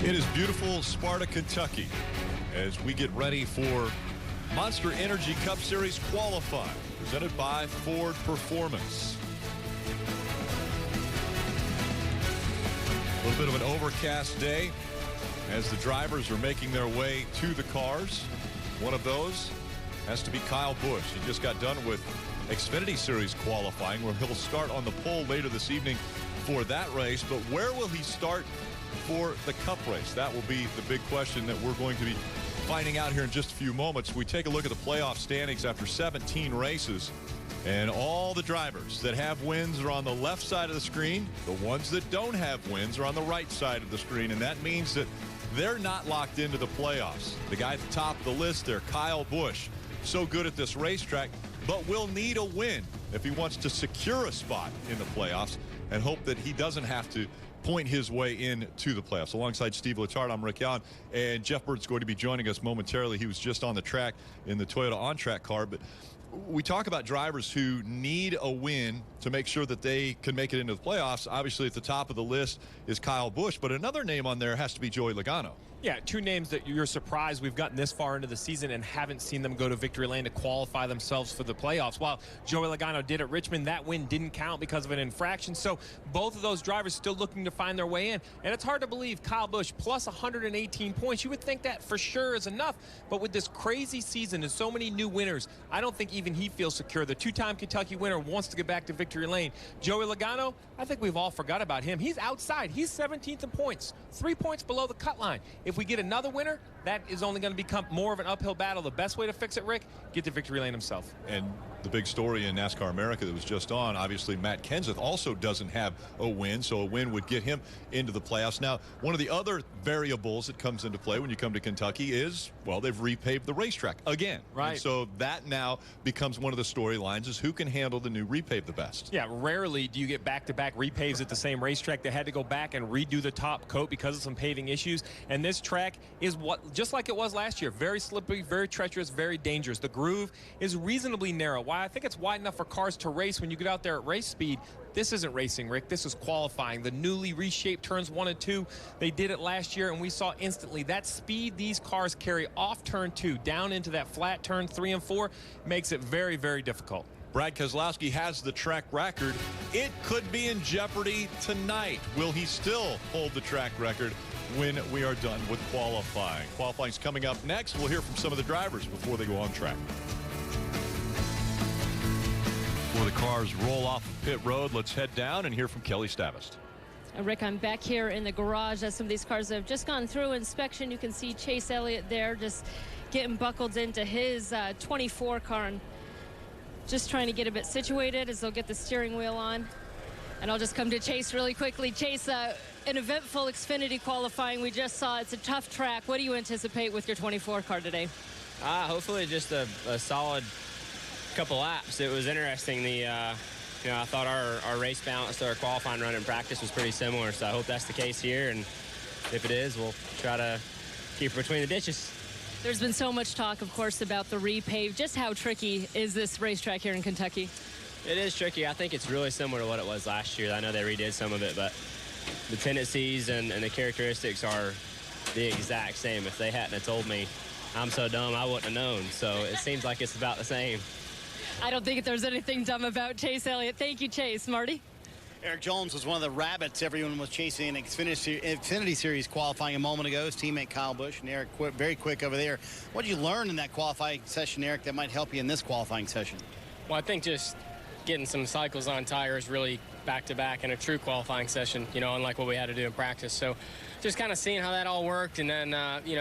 It is beautiful Sparta, Kentucky, as we get ready for Monster Energy Cup Series qualifying, presented by Ford Performance. A little bit of an overcast day as the drivers are making their way to the cars. One of those has to be Kyle Busch. He just got done with Xfinity Series qualifying, where he'll start on the pole later this evening for that race. But where will he start for the Cup race? That will be the big question that we're going to be finding out here in just a few moments. We take a look at the playoff standings after 17 races, and all the drivers that have wins are on the left side of the screen. The ones that don't have wins are on the right side of the screen, and that means that they're not locked into the playoffs. The guy at the top of the list there, Kyle Busch, so good at this racetrack, but will need a win if he wants to secure a spot in the playoffs and hope that he doesn't have to point his way into the playoffs. Alongside Steve Letarte, I'm Rick Allen, and Jeff Burt's going to be joining us momentarily. He was just on the track in the Toyota on-track car, but we talk about drivers who need a win to make sure that they can make it into the playoffs. Obviously, at the top of the list is Kyle Busch, but another name on there has to be Joey Logano. Yeah, two names that you're surprised we've gotten this far into the season and haven't seen them go to victory lane to qualify themselves for the playoffs. While Joey Logano did at Richmond, that win didn't count because of an infraction. So both of those drivers still looking to find their way in. And it's hard to believe Kyle Busch plus 118 points. You would think that for sure is enough. But with this crazy season and so many new winners, I don't think even he feels secure. The two-time Kentucky winner wants to get back to victory lane. Joey Logano, I think we've all forgot about him. He's outside. He's 17th in points, 3 points below the cut line. If we get another winner, that is only going to become more of an uphill battle. The best way to fix it, Rick, get to victory lane himself. And the big story in NASCAR America that was just on, obviously Matt Kenseth also doesn't have a win, so a win would get him into the playoffs. Now, one of the other variables that comes into play when you come to Kentucky is, well, they've repaved the racetrack again. Right. And so that now becomes one of the storylines, is who can handle the new repave the best. Yeah, rarely do you get back-to-back repaves at the same racetrack. They had to go back and redo the top coat because of some paving issues. And this track is just like it was last year. Very slippery, very treacherous, very dangerous. The groove is reasonably narrow. Why I think it's wide enough for cars to race when you get out there at race speed. This isn't racing, Rick. This is qualifying. The newly reshaped turns 1 and 2, they did it last year, and we saw instantly that speed these cars carry off turn 2 down into that flat turn 3 and 4 makes it very, very difficult. Brad Keselowski has the track record. It could be in jeopardy tonight. Will he still hold the track record when we are done with qualifying? Qualifying's coming up next. We'll hear from some of the drivers before they go on track. Before the cars roll off of pit road, let's head down and hear from Kelly Stavist. Rick, I'm back here in the garage as some of these cars have just gone through inspection. You can see Chase Elliott there just getting buckled into his 24 car and just trying to get a bit situated as they'll get the steering wheel on. And I'll just come to Chase really quickly. Chase, an eventful Xfinity qualifying we just saw. It's a tough track. What do you anticipate with your 24 car today? Hopefully just a solid couple laps. It was interesting. I thought our race balance to our qualifying run in practice was pretty similar, so I hope that's the case here, and if it is, we'll try to keep it between the ditches. There's been so much talk, of course, about the repave. Just how tricky is this racetrack here in Kentucky? It is tricky. I think it's really similar to what it was last year. I know they redid some of it, but the tendencies and the characteristics are the exact same. If they hadn't have told me, I'm so dumb I wouldn't have known. So it seems like it's about the same. I don't think there's anything dumb about Chase Elliott. Thank you, Chase. Marty? Eric Jones was one of the rabbits everyone was chasing in Xfinity Series qualifying a moment ago. His teammate Kyle Busch, and Eric very quick over there. What did you learn in that qualifying session, Eric, that might help you in this qualifying session? Well, I think just getting some cycles on tires really back-to-back in a true qualifying session, unlike what we had to do in practice. So just kind of seeing how that all worked, and then,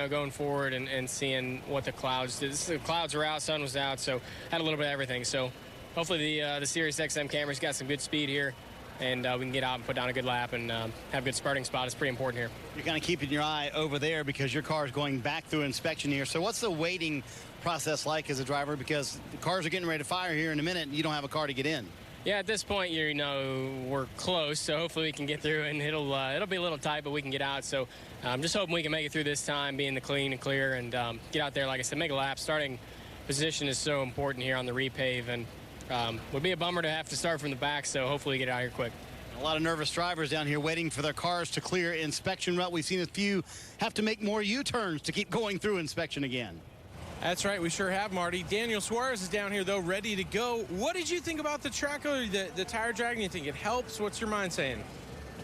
going forward and seeing what the clouds did. The clouds were out, sun was out, so had a little bit of everything. So hopefully the Sirius XM camera's got some good speed here, and we can get out and put down a good lap and have a good starting spot. It's pretty important here. You're kind of keeping your eye over there because your car is going back through inspection here. So what's the waiting process like as a driver? Because the cars are getting ready to fire here in a minute, and you don't have a car to get in. Yeah, at this point, we're close, so hopefully we can get through, and it'll be a little tight, but we can get out. So I'm just hoping we can make it through this time, be in the clean and clear, and get out there, like I said, make a lap. Starting position is so important here on the repave, and would be a bummer to have to start from the back, so hopefully we get out here quick. A lot of nervous drivers down here waiting for their cars to clear inspection route. We've seen a few have to make more U-turns to keep going through inspection again. That's right, we sure have, Marty. Daniel Suarez is down here, though, ready to go. What did you think about the track or the tire dragging? You think it helps? What's your mind saying?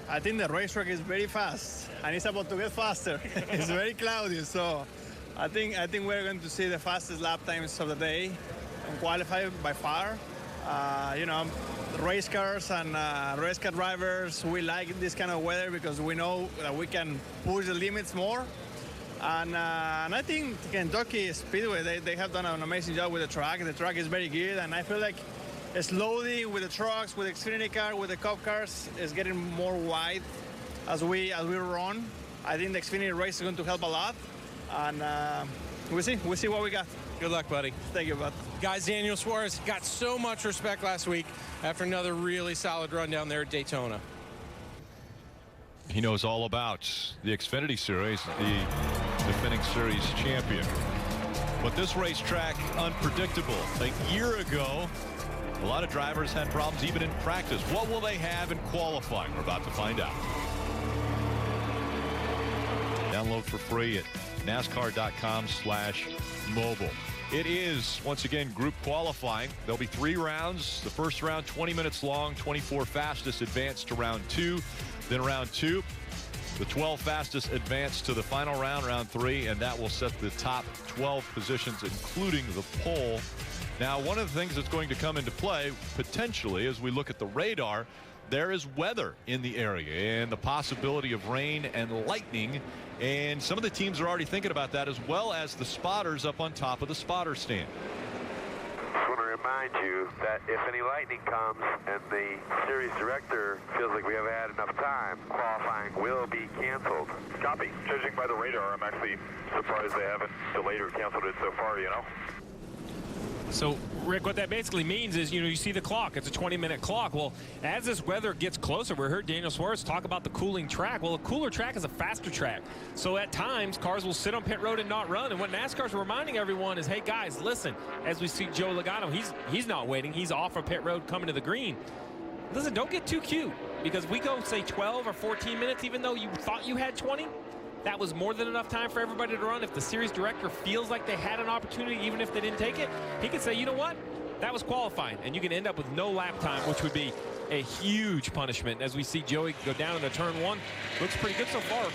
I think the racetrack is very fast, and it's about to get faster. It's very cloudy, so I think we're going to see the fastest lap times of the day and qualify by far. You know, race cars and race car drivers, we like this kind of weather because we know that we can push the limits more. And I think Kentucky Speedway, they have done an amazing job with the track. The track is very good, and I feel like slowly with the trucks, with the Xfinity car, with the Cup cars, it's getting more wide as we run. I think the Xfinity race is going to help a lot, and we'll see what we got. Good luck, buddy. Thank you, bud. Guys, Daniel Suarez got so much respect last week after another really solid run down there at Daytona. He knows all about the Xfinity Series, the defending series champion. But this racetrack, unpredictable. A year ago, a lot of drivers had problems even in practice. What will they have in qualifying? We're about to find out. Download for free at NASCAR.com/mobile. It is, once again, group qualifying. There'll be 3 rounds. The first round, 20 minutes long. 24 fastest advance to round 2. Then round 2, the 12 fastest advance to the final round, round 3, and that will set the top 12 positions, including the pole. Now, one of the things that's going to come into play, potentially, as we look at the radar, there is weather in the area and the possibility of rain and lightning. And some of the teams are already thinking about that, as well as the spotters up on top of the spotter stand. Just want to remind you that if any lightning comes and the series director feels like we haven't had enough time, qualifying will be canceled. Copy. Judging by the radar, I'm actually surprised they haven't delayed or canceled it so far, you know? So, Rick, what that basically means is, you know, you see the clock. It's a 20-minute clock. Well, as this weather gets closer, we heard Daniel Suarez talk about the cooling track. Well, a cooler track is a faster track. So at times, cars will sit on pit road and not run. And what NASCAR's reminding everyone is, hey, guys, listen, as we see Joey Logano, he's not waiting. He's off of pit road coming to the green. Listen, don't get too cute, because we go, say, 12 or 14 minutes, even though you thought you had 20. That was more than enough time for everybody to run. If the series director feels like they had an opportunity, even if they didn't take it, he could say, you know what? That was qualifying. And you can end up with no lap time, which would be a huge punishment. As we see Joey go down into turn 1, looks pretty good so far.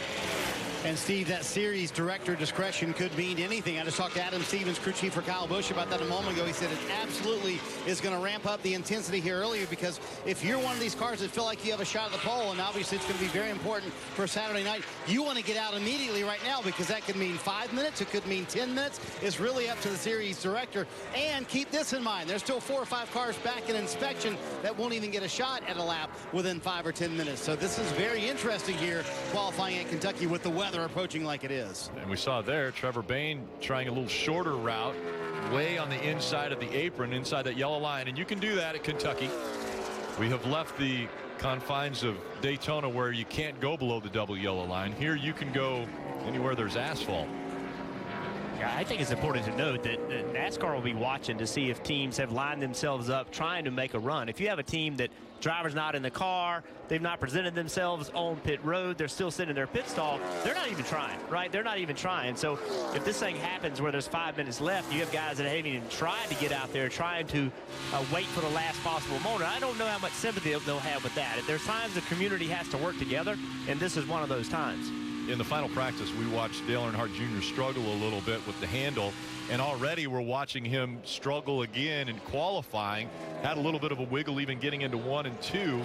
And Steve, that series director discretion could mean anything. I just talked to Adam Stevens, crew chief for Kyle Busch, about that a moment ago. He said it absolutely is going to ramp up the intensity here earlier, because if you're one of these cars that feel like you have a shot at the pole, and obviously it's going to be very important for Saturday night, you want to get out immediately right now, because that could mean 5 minutes. It could mean 10 minutes. It's really up to the series director. And keep this in mind. There's still 4 or 5 cars back in inspection that won't even get a shot at a lap within 5 or 10 minutes. So this is very interesting here, qualifying at Kentucky with the weather approaching like it is. And we saw there Trevor Bayne trying a little shorter route way on the inside of the apron, inside that yellow line, and you can do that at Kentucky. We have left the confines of Daytona where you can't go below the double yellow line. Here you can go anywhere there's asphalt. Yeah, I think it's important to note that NASCAR will be watching to see if teams have lined themselves up trying to make a run. If you have a team that driver's not in the car, they've not presented themselves on pit road, they're still sitting in their pit stall, they're not even trying, right? They're not even trying. So if this thing happens where there's 5 minutes left, you have guys that haven't even tried to get out there, trying to wait for the last possible moment. I don't know how much sympathy they'll have with that. There's times the community has to work together, and this is one of those times. In the final practice, we watched Dale Earnhardt Jr. struggle a little bit with the handle, and already we're watching him struggle again in qualifying. Had a little bit of a wiggle even getting into 1 and 2.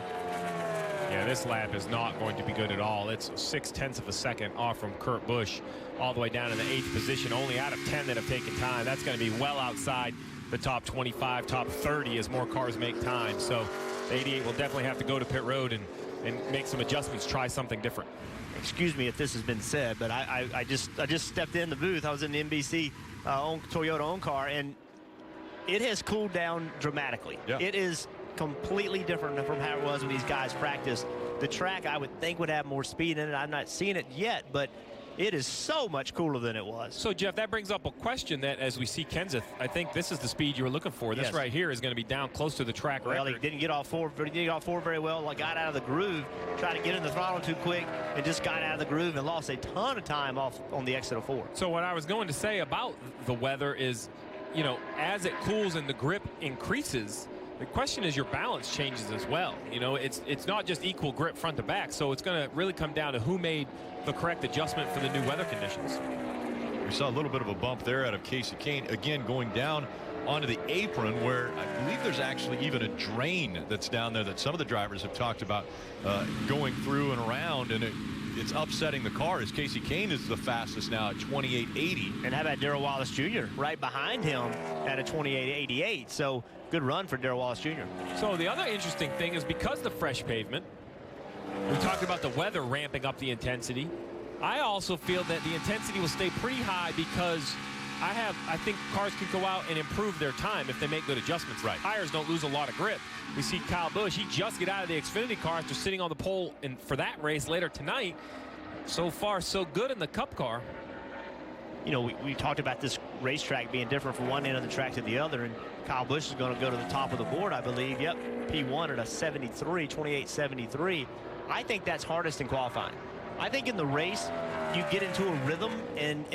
Yeah, this lap is not going to be good at all. It's 0.6 of a second off from Kurt Busch, all the way down in the 8th position, only out of 10 that have taken time. That's going to be well outside the top 25, top 30 as more cars make time. So the 88 will definitely have to go to pit road and make some adjustments, try something different. Excuse me if this has been said, but I just stepped in the booth. I was in the NBC Toyota own car, and it has cooled down dramatically. Yeah. It is completely different from how it was when these guys practiced. The track, I would think, would have more speed in it. I'm not seeing it yet, but It is so much cooler than it was. So, Jeff, that brings up a question that as we see Kenseth, I think this is the speed you were looking for. This Yes. right here is going to be down close to the track record. Well, he didn't get off four, but he didn't get off four very well. Like, got out of the groove, tried to get in the throttle too quick, and just got out of the groove and lost a ton of time off on the exit of 4. So what I was going to say about the weather is, you know, as it cools and the grip increases, the question is your balance changes as well. You know, it's not just equal grip front to back, so it's going to really come down to who made the correct adjustment for the new weather conditions. We saw a little bit of a bump there out of Casey Kane, again going down onto the apron, where I believe there's actually even a drain that's down there that some of the drivers have talked about going through and around, and it's upsetting the car as Casey Kane is the fastest now at 28.80. And how about Darrell Wallace Jr. right behind him at a 28.88? So good run for Darrell Wallace Jr. So the other interesting thing is because the fresh pavement, we talked about the weather ramping up the intensity. I also feel that the intensity will stay pretty high because I think cars can go out and improve their time if they make good adjustments. Right. Tires don't lose a lot of grip. We see Kyle Busch, he just got out of the Xfinity car after sitting on the pole for that race later tonight. So far, so good in the Cup car. You know, we talked about this racetrack being different from one end of the track to the other, and Kyle Busch is going to go to the top of the board, I believe. Yep, P1 at a 28.73. I think that's hardest in qualifying. I think in the race, you get into a rhythm and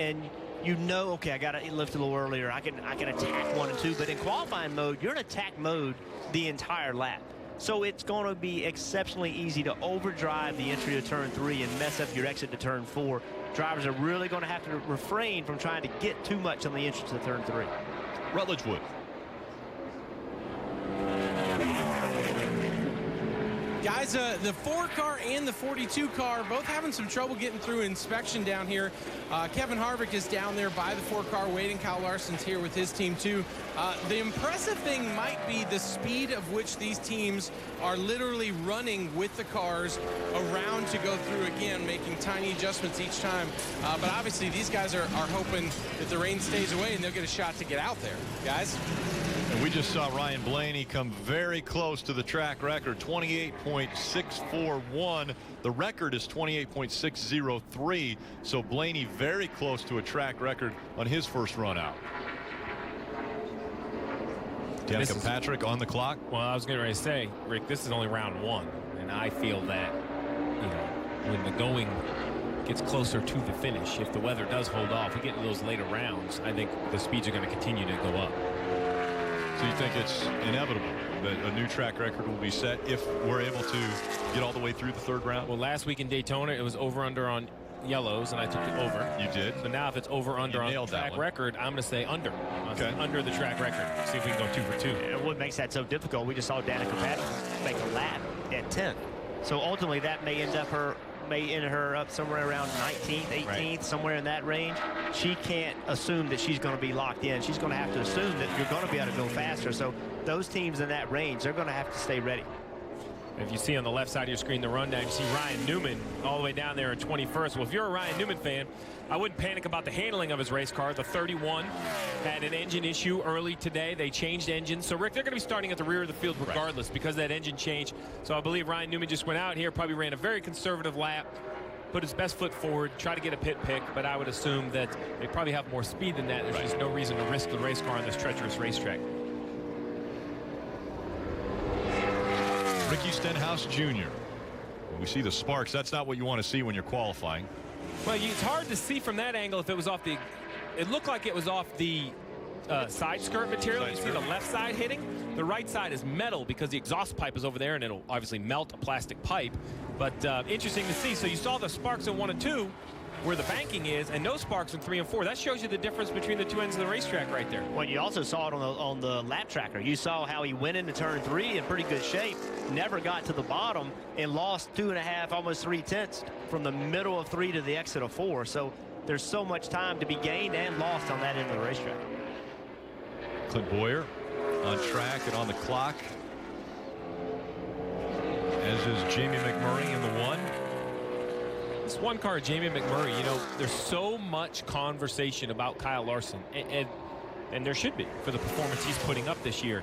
you know, okay, I got to lift a little earlier. I can attack 1 and 2. But in qualifying mode, you're in attack mode the entire lap. So it's going to be exceptionally easy to overdrive the entry to turn 3 and mess up your exit to turn 4. Drivers are really going to have to refrain from trying to get too much on the entry to turn 3. Rutledge Wood. Guys, the 4 car and the 42 car both having some trouble getting through inspection down here. Kevin Harvick is down there by the 4 car waiting. Kyle Larson's here with his team too. The impressive thing might be the speed of which these teams are literally running with the cars around to go through again, making tiny adjustments each time. But obviously these guys are hoping that the rain stays away and they'll get a shot to get out there. Guys? And we just saw Ryan Blaney come very close to the track record, 28.641. The record is 28.603. So Blaney very close to a track record on his first run out. Danica Patrick on the clock. Well, I was going to say, Rick, this is only round 1, and I feel that, you know, when the going gets closer to the finish, if the weather does hold off, we get into those later rounds, I think the speeds are going to continue to go up. So you think it's inevitable that a new track record will be set if we're able to get all the way through the 3rd round? Well, last week in Daytona, it was over-under on yellows, and I took it over. You did. So now if it's over-under on the track record, I'm going to say under. Okay. Under the track record. See if we can go 2 for 2. And what makes that so difficult, we just saw Danica Patrick make a lap at 10th. So ultimately that may end her up somewhere around 19th, 18th, right, somewhere in that range. She can't assume that she's going to be locked in. She's going to have to assume that you're going to be able to go faster. So those teams in that range, they're going to have to stay ready. If you see on the left side of your screen the rundown, you see Ryan Newman all the way down there in 21st. Well, if you're a Ryan Newman fan, I wouldn't panic about the handling of his race car. The 31 had an engine issue early today. They changed engines. So, Rick, they're going to be starting at the rear of the field regardless because that engine changed. So I believe Ryan Newman just went out here, probably ran a very conservative lap, put his best foot forward, try to get a pit pick, but I would assume that they probably have more speed than that. There's just no reason to risk the race car on this treacherous racetrack. Ricky Stenhouse Jr. We see the sparks. That's not what you want to see when you're qualifying. Well, it's hard to see from that angle if it was off the. It looked like it was off the side skirt material. You see the left side hitting. The right side is metal because the exhaust pipe is over there, and it'll obviously melt a plastic pipe. But interesting to see. So you saw the sparks in 1 and 2, where the banking is, and no sparks in 3 and 4. That shows you the difference between the 2 ends of the racetrack right there. Well, you also saw it on the lap tracker. You saw how he went into turn 3 in pretty good shape, never got to the bottom, and lost 2.5, almost 3/10 from the middle of 3 to the exit of 4. So there's so much time to be gained and lost on that end of the racetrack. Clint Boyer on track and on the clock, as is Jamie McMurray in the 1. This 1 car, Jamie McMurray, you know, there's so much conversation about Kyle Larson, and there should be for the performance he's putting up this year.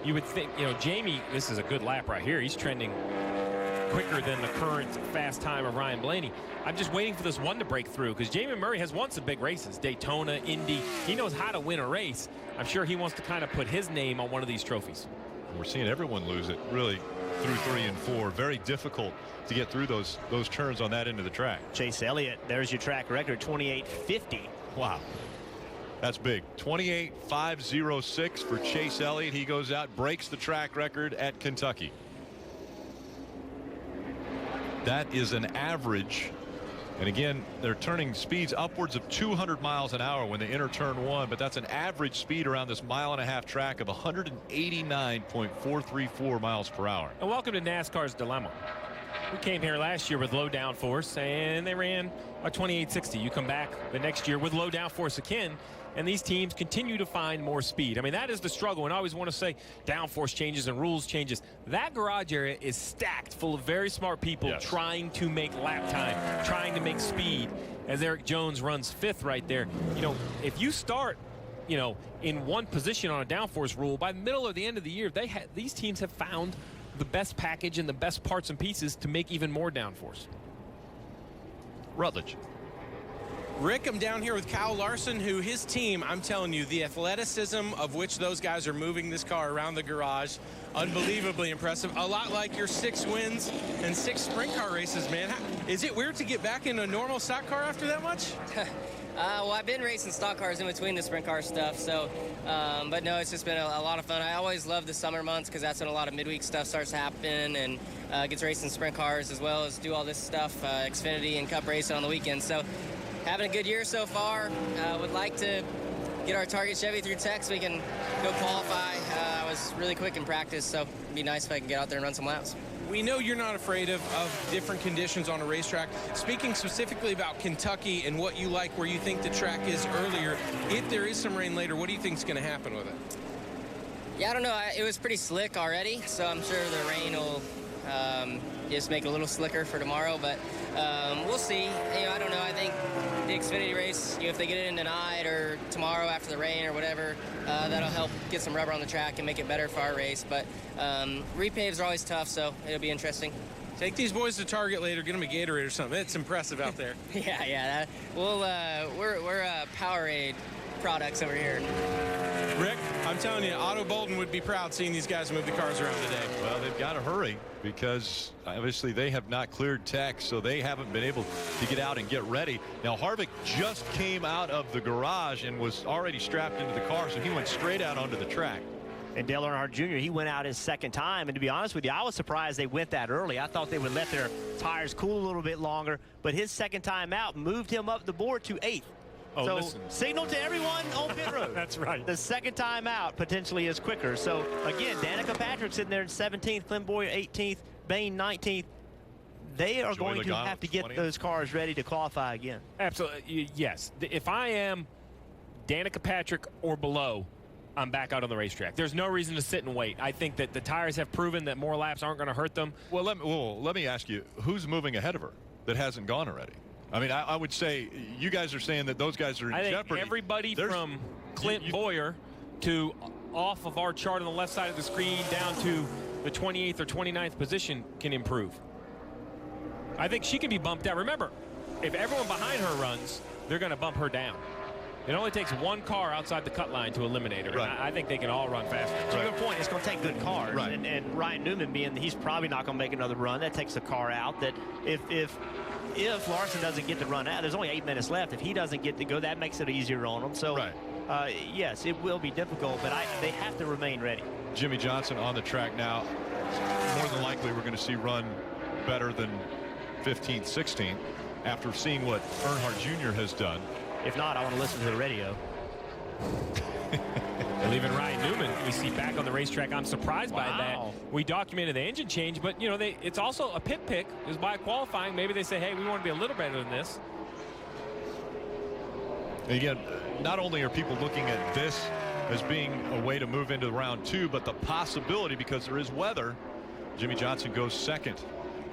You would think, you know, Jamie, this is a good lap right here. He's trending quicker than the current fast time of Ryan Blaney. I'm just waiting for this one to break through because Jamie Murray has won some big races, Daytona, Indy. He knows how to win a race. I'm sure he wants to kind of put his name on one of these trophies. We're seeing everyone lose it really through 3 and 4. Very difficult to get through those turns on that end of the track. Chase Elliott, there's your track record, 28.50. Wow. That's big. 28.506 for Chase Elliott. He goes out, breaks the track record at Kentucky. That is an average. And again, they're turning speeds upwards of 200 miles an hour when they enter turn 1, but that's an average speed around this 1.5 mile track of 189.434 miles per hour. And welcome to NASCAR's dilemma. We came here last year with low downforce, and they ran a 28.60. You come back the next year with low downforce again, and these teams continue to find more speed. I mean, that is the struggle, and I always want to say downforce changes and rules changes. That garage area is stacked full of very smart people trying to make lap time, trying to make speed. As Eric Jones runs 5th right there, you know, if you start, you know, in one position on a downforce rule, by the middle or the end of the year, these teams have found the best package and the best parts and pieces to make even more downforce. Rutledge. Rick, I'm down here with Kyle Larson, who his team, I'm telling you, the athleticism of which those guys are moving this car around the garage, unbelievably impressive. A lot like your 6 wins and 6 sprint car races, man. Is it weird to get back in a normal stock car after that much? Well, I've been racing stock cars in between the sprint car stuff, so, but no, it's just been a lot of fun. I always love the summer months because that's when a lot of midweek stuff starts to happen, and gets racing sprint cars as well as do all this stuff, Xfinity and Cup racing on the weekends. So having a good year so far. Would like to get our Target Chevy through Tech so we can go qualify. I was really quick in practice, so it'd be nice if I can get out there and run some laps. We know you're not afraid of different conditions on a racetrack. Speaking specifically about Kentucky and what you like, where you think the track is earlier, if there is some rain later, what do you think is going to happen with it? Yeah, I don't know. It was pretty slick already, so I'm sure the rain will just make it a little slicker for tomorrow, but we'll see. You know, I don't know. I think the Xfinity race, you know, if they get it in tonight or tomorrow after the rain or whatever, that'll help get some rubber on the track and make it better for our race. But repaves are always tough, so it'll be interesting. Take these boys to Target later, get them a Gatorade or something. It's impressive out there. Yeah. We're Powerade products over here. Rick, I'm telling you, Otto Bolden would be proud seeing these guys move the cars around today. Well, they've got to hurry because obviously they have not cleared Tech, so they haven't been able to get out and get ready. Now, Harvick just came out of the garage and was already strapped into the car, so he went straight out onto the track. And Dale Earnhardt Jr., he went out his 2nd time, and to be honest with you, I was surprised they went that early. I thought they would let their tires cool a little bit longer, but his 2nd time out moved him up the board to 8th. Oh, so listen. Signal to everyone on pit road. That's right. The 2nd time out potentially is quicker. So again, Danica Patrick sitting there in 17th, Clint Boyer 18th, Bain 19th. They are going to have to get 20th. those cars ready to qualify again. Absolutely, yes. If I am Danica Patrick or below, I'm back out on the racetrack. There's no reason to sit and wait. I think that the tires have proven that more laps aren't going to hurt them. Well, let me ask you, who's moving ahead of her that hasn't gone already? I mean, I would say you guys are saying that those guys are in I think jeopardy. Everybody from Clint Boyer to off of our chart on the left side of the screen down to the 28th or 29th position can improve. I think she can be bumped down. Remember, if everyone behind her runs, they're going to bump her down. It only takes one car outside the cut line to eliminate her. Right. And I think they can all run faster. To your point, it's going to take good cars. Right. And Ryan Newman he's probably not going to make another run. That takes a car out that if Larson doesn't get to run out, there's only 8 minutes left. If he doesn't get to go, that makes it easier on him. So, yes, it will be difficult, but they have to remain ready. Jimmy Johnson on the track now. More than likely, we're going to see run better than 15th, 16th after seeing what Earnhardt Jr. has done. If not, I want to listen to the radio. And even Ryan Newman, we see back on the racetrack. I'm surprised by that. We documented the engine change, but you know, it's also a pit pick. Is by qualifying. Maybe they say, hey, we want to be a little better than this. Again, not only are people looking at this as being a way to move into round 2, but the possibility, because there is weather, Jimmy Johnson goes 2nd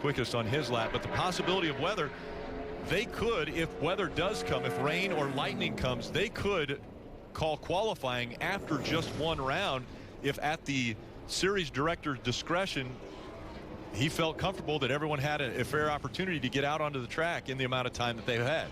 quickest on his lap, but the possibility of weather, they could, if weather does come, if rain or lightning comes, they could call qualifying after just one round if at the series director's discretion he felt comfortable that everyone had a fair opportunity to get out onto the track in the amount of time that they've had.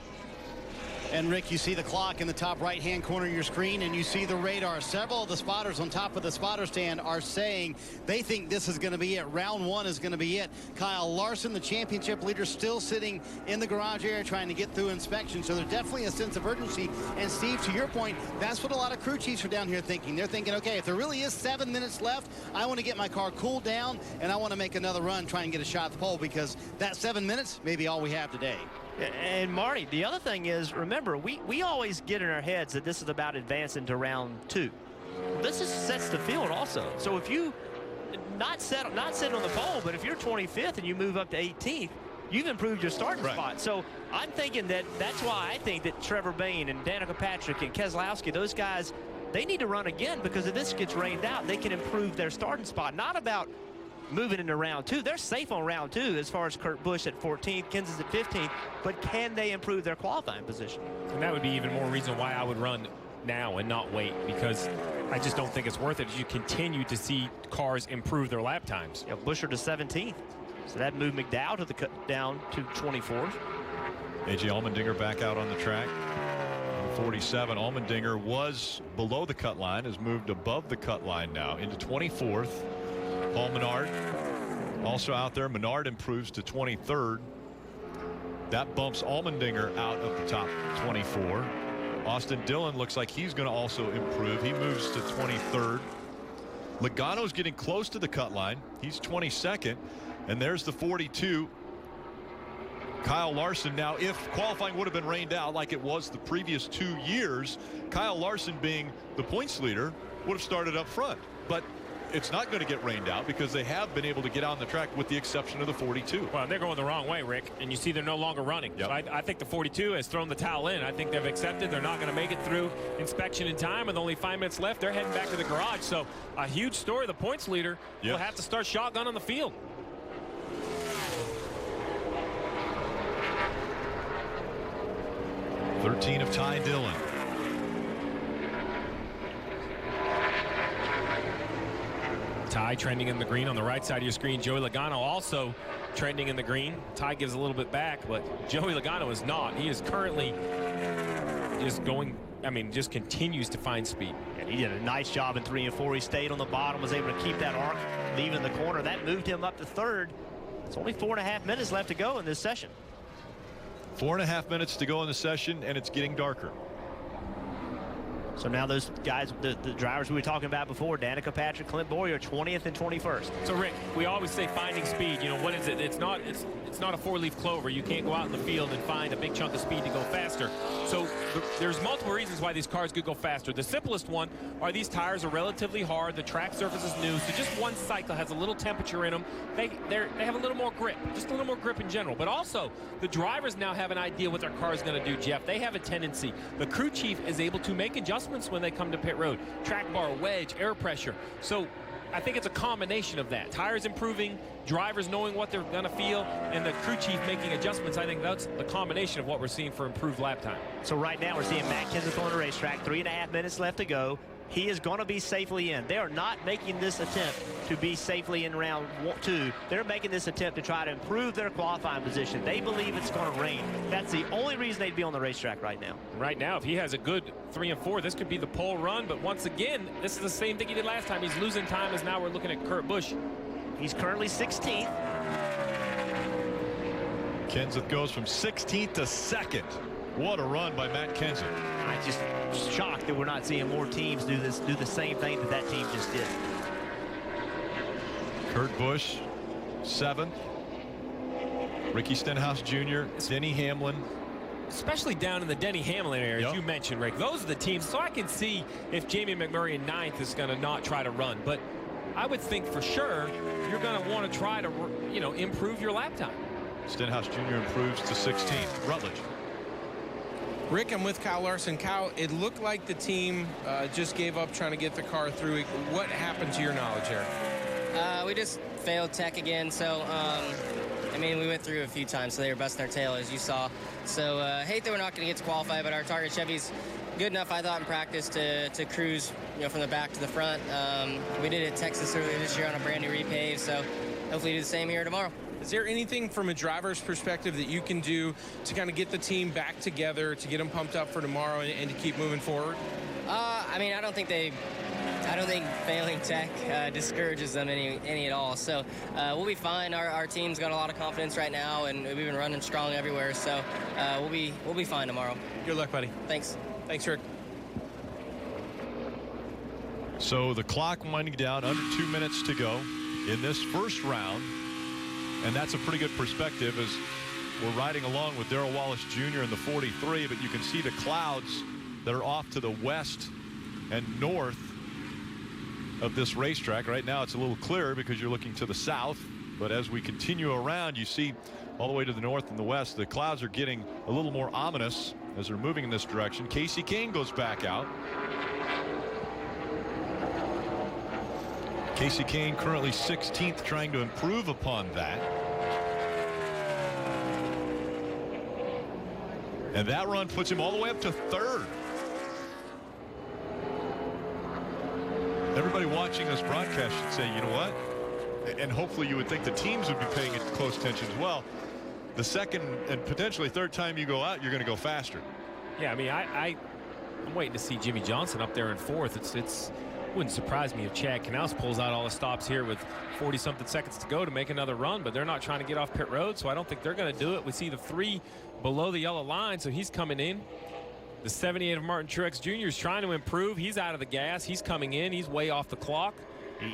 And Rick, you see the clock in the top right-hand corner of your screen, and you see the radar. Several of the spotters on top of the spotter stand are saying they think this is going to be it. Round one is going to be it. Kyle Larson, the championship leader, still sitting in the garage area trying to get through inspection. So there's definitely a sense of urgency. And Steve, to your point, that's what a lot of crew chiefs are down here thinking. They're thinking, okay, if there really is 7 minutes left, I want to get my car cooled down, and I want to make another run, try and get a shot at the pole, because that 7 minutes may be all we have today. And Marty, the other thing is, remember, we always get in our heads that this is about advancing to round 2. This sets the field also. So if you not sitting on the pole, but if you're 25th and you move up to 18th, you've improved your starting spot. So I'm thinking that's why I think that Trevor Bayne and Danica Patrick and Keselowski, those guys, they need to run again, because if this gets rained out, they can improve their starting spot. Not about moving into round 2. They're safe on round 2 as far as Kurt Busch at 14th, Kenseth at 15th, but can they improve their qualifying position? And that would be even more reason why I would run now and not wait, because I just don't think it's worth it as you continue to see cars improve their lap times. Yeah, Buescher to 17th. So that moved McDowell to the down to 24th. A.J. Allmendinger back out on the track. 47. Allmendinger was below the cut line, has moved above the cut line now into 24th. Paul Menard also out there. Menard improves to 23rd. That bumps Allmendinger out of the top 24. Austin Dillon looks like he's going to also improve. He moves to 23rd. Logano's getting close to the cut line. He's 22nd. And there's the 42. Kyle Larson. Now, if qualifying would have been rained out like it was the previous 2 years, Kyle Larson, being the points leader, would have started up front. But it's not going to get rained out because they have been able to get on the track with the exception of the 42. Well, they're going the wrong way, Rick, and you see they're no longer running. Yep. So I think the 42 has thrown the towel in. I think they've accepted they're not going to make it through inspection in time, with only 5 minutes left. They're heading back to the garage. So a huge story. The points leader will have to start shotgun on the field. '13 of Ty Dillon. Ty trending in the green on the right side of your screen. Joey Logano also trending in the green. Ty gives a little bit back, but Joey Logano is not. He is currently just going, just continues to find speed. And he did a nice job in 3 and 4. He stayed on the bottom, was able to keep that arc, leaving the corner. That moved him up to 3rd. It's only 4.5 minutes left to go in this session. 4.5 minutes to go in the session, and it's getting darker. So now those guys, the drivers we were talking about before, Danica Patrick, Clint Boyer, 20th and 21st. So Rick, we always say finding speed. What is it? It's not a 4-leaf clover. You can't go out in the field and find a big chunk of speed to go faster. So there's multiple reasons why these cars could go faster. The simplest one are these tires are relatively hard. The track surface is new, so just one cycle has a little temperature in them. They have a little more grip, just a little more grip in general. But also, the drivers now have an idea what their car is going to do, Jeff. They have a tendency. The crew chief is able to make adjustments when they come to pit road. Track bar, wedge, air pressure. So I think it's a combination of that. Tires improving, drivers knowing what they're going to feel, and the crew chief making adjustments. I think that's the combination of what we're seeing for improved lap time. So right now we're seeing Matt Kenseth on the racetrack. 3.5 minutes left to go. He is going to be safely in. They are not making this attempt to be safely in round 2. They're making this attempt to try to improve their qualifying position. They believe it's going to rain. That's the only reason they'd be on the racetrack right now. Right now, if he has a good 3 and 4, this could be the pole run. But once again, this is the same thing he did last time. He's losing time as now we're looking at Kurt Busch. He's currently 16th. Kenseth goes from 16th to 2nd. What a run by Matt Kenseth. I'm just shocked that we're not seeing more teams do the same thing that team just did. Kurt Busch, 7th. Ricky Stenhouse Jr., Denny Hamlin. Especially down in the Denny Hamlin area, as you mentioned, Rick. Those are the teams. So I can see if Jamie McMurray in 9th is going to not try to run. But I would think for sure you're going to want to try to, improve your lap time. Stenhouse Jr. improves to 16th. Rutledge. Rick, I'm with Kyle Larson. Kyle, it looked like the team just gave up trying to get the car through. What happened to your knowledge there? We just failed tech again. So, we went through a few times, so they were busting their tail, as you saw. So, hate that we're not going to get to qualify, but our target Chevy's good enough, I thought, in practice to cruise, from the back to the front. We did it at Texas earlier this year on a brand new repave, so hopefully do the same here tomorrow. Is there anything from a driver's perspective that you can do to kind of get the team back together, to get them pumped up for tomorrow and to keep moving forward? I mean, I don't think failing tech discourages them any at all. So we'll be fine. Our team's got a lot of confidence right now, and we've been running strong everywhere. So we'll be fine tomorrow. Good luck, buddy. Thanks. Thanks, Rick. So the clock winding down, under 2 minutes to go in this first round. And that's a pretty good perspective as we're riding along with Darrell Wallace Jr. in the 43, but you can see the clouds that are off to the west and north of this racetrack. Right now it's a little clearer because you're looking to the south, but as we continue around, you see all the way to the north and the west, the clouds are getting a little more ominous as they're moving in this direction. Casey Kane goes back out. Casey Kane currently 16th, trying to improve upon that. And that run puts him all the way up to third. Everybody watching this broadcast should say, you know what? And hopefully you would think the teams would be paying close attention as well. The second and potentially third time you go out, you're going to go faster. Yeah, I mean, I'm waiting to see Jimmy Johnson up there in fourth. It wouldn't surprise me if Chad Knaus pulls out all the stops here with 40-something seconds to go to make another run, but they're not trying to get off pit road, so I don't think they're going to do it. We see the 3 below the yellow line, so he's coming in. The 78 of Martin Truex Jr. is trying to improve. He's out of the gas. He's coming in. He's way off the clock.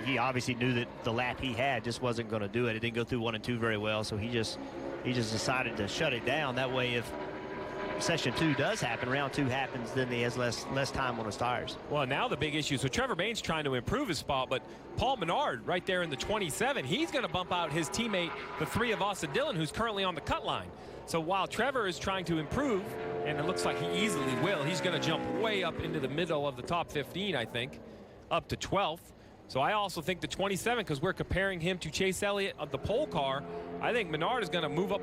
He obviously knew that the lap he had just wasn't going to do it. It didn't go through 1 and 2 very well, so he just decided to shut it down. That way, if session 2 does happen, round 2 happens, then he has less time on his tires. Well, now the big issue, so Trevor Bayne's trying to improve his spot, but Paul Menard right there in the 27, he's going to bump out his teammate, the 3 of Austin Dillon, who's currently on the cut line. So while Trevor is trying to improve, and it looks like he easily will, he's going to jump way up into the middle of the top 15, I think, up to 12th. So I also think the 27, because we're comparing him to Chase Elliott of the pole car, I think Menard is going to move up